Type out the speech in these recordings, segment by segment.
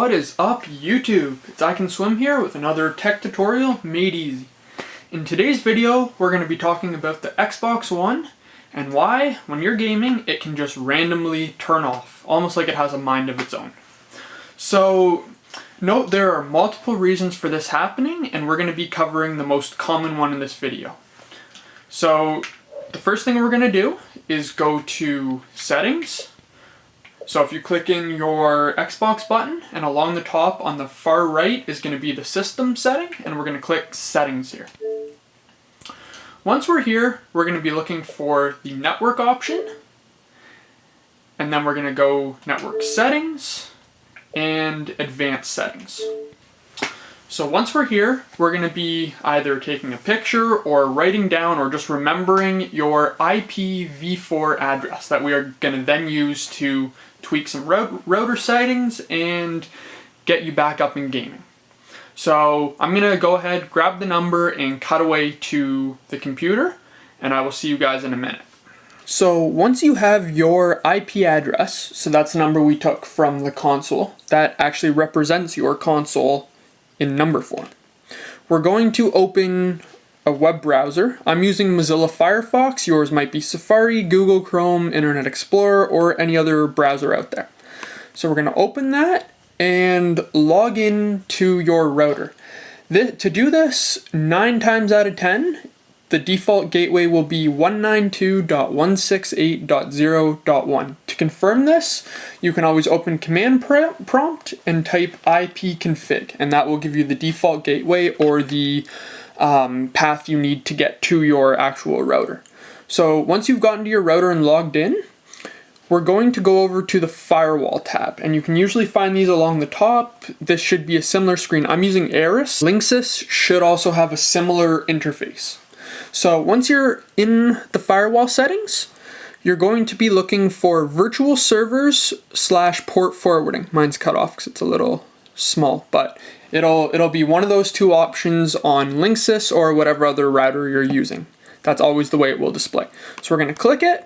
What is up, YouTube? It's I Can Swim here with another tech tutorial made easy. In today's video, we're going to be talking about the Xbox One and why, when you're gaming, it can just randomly turn off, almost like it has a mind of its own. So, note there are multiple reasons for this happening, and we're going to be covering the most common one in this video. So, the first thing we're going to do is go to Settings. So if you click in your Xbox button, and along the top on the far right is going to be the system setting, and we're going to click Settings here. Once we're here, we're going to be looking for the network option, and then we're going to go Network Settings and Advanced Settings. So once we're here, we're going to be either taking a picture or writing down or just remembering your IPv4 address that we are going to then use to tweak some router settings and get you back up in gaming. So I'm going to go ahead, grab the number, and cut away to the computer, and I will see you guys in a minute. So once you have your IP address, so that's the number we took from the console, that actually represents your console in number form. We're going to open a web browser. I'm using Mozilla Firefox. Yours might be Safari, Google Chrome, Internet Explorer, or any other browser out there. So we're going to open that and log in to your router. To do this, 9 times out of 10, the default gateway will be 192.168.0.1. To confirm this, you can always open command prompt and type ipconfig, and that will give you the default gateway or the path you need to get to your actual router. So once you've gotten to your router and logged in, we're going to go over to the firewall tab, and you can usually find these along the top. This should be a similar screen. I'm using Eris. Linksys should also have a similar interface. So once you're in the firewall settings, you're going to be looking for virtual servers / port forwarding. Mine's cut off because it's a little small, but it'll be one of those two options on Linksys or whatever other router you're using. That's always the way it will display. So we're going to click it,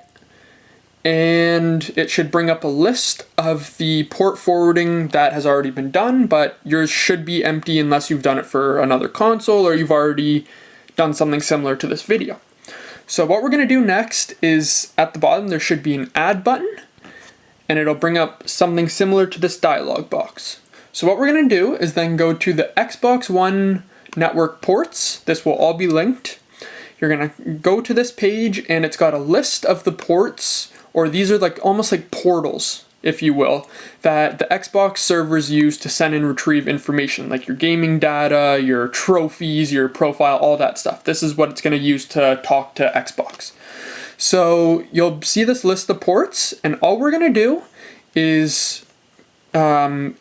and it should bring up a list of the port forwarding that has already been done, but yours should be empty unless you've done it for another console or you've already done something similar to this video. So what we're going to do next is at the bottom there should be an add button, and it'll bring up something similar to this dialog box. So what we're going to do is then go to the Xbox One network ports. This will all be linked. You're going to go to this page, and it's got a list of the ports, or these are like almost like portals, if you will, that the Xbox servers use to send and retrieve information, like your gaming data, your trophies, your profile, all that stuff. This is what it's going to use to talk to Xbox. So you'll see this list of ports, and all we're going to do is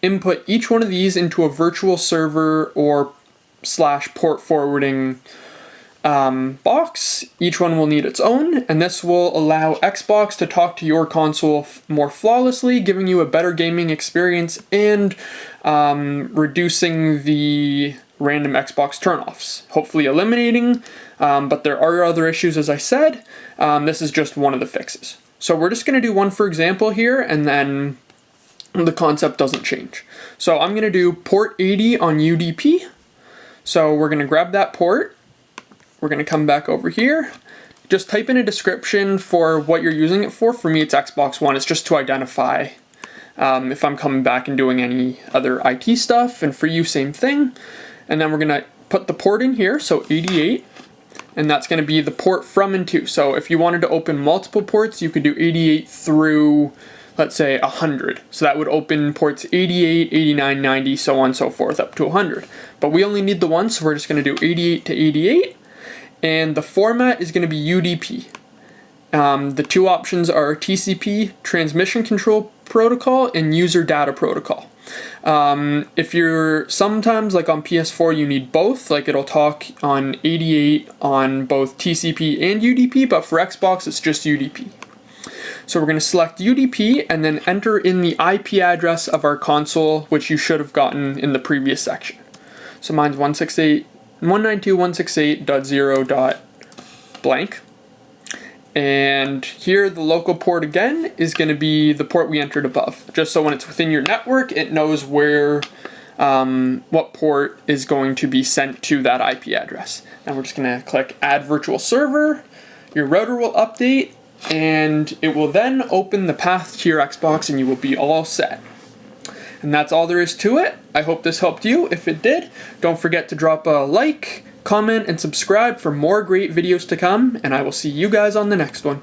input each one of these into a virtual server or / port forwarding box. Each one will need its own, and this will allow Xbox to talk to your console more flawlessly, giving you a better gaming experience and reducing the random Xbox turnoffs, hopefully eliminating, but there are other issues, as I said. This is just one of the fixes. So we're just going to do one for example here, and then the concept doesn't change. So I'm going to do port 80 on UDP. So we're going to grab that port. We're going to come back over here. Just type in a description for what you're using it for. For me, it's Xbox One. It's just to identify if I'm coming back and doing any other IT stuff. And for you, same thing. And then we're going to put the port in here, so 88. And that's going to be the port from and to. So if you wanted to open multiple ports, you could do 88 through, let's say, 100. So that would open ports 88, 89, 90, so on and so forth, up to 100. But we only need the one, so we're just going to do 88 to 88. And the format is going to be UDP. The two options are TCP, Transmission Control Protocol, and User Data Protocol. If you're sometimes, like on PS4, you need both, like it'll talk on 88 on both TCP and UDP, but for Xbox, it's just UDP. So we're going to select UDP and then enter in the IP address of our console, which you should have gotten in the previous section. So mine's 192.168.0.blank. And here the local port again is going to be the port we entered above, just so when it's within your network it knows where what port is going to be sent to that IP address. Now we're just going to click add virtual server. Your router will update and it will then open the path to your Xbox and you will be all set. And that's all there is to it. I hope this helped you. If it did, don't forget to drop a like, comment, and subscribe for more great videos to come, and I will see you guys on the next one.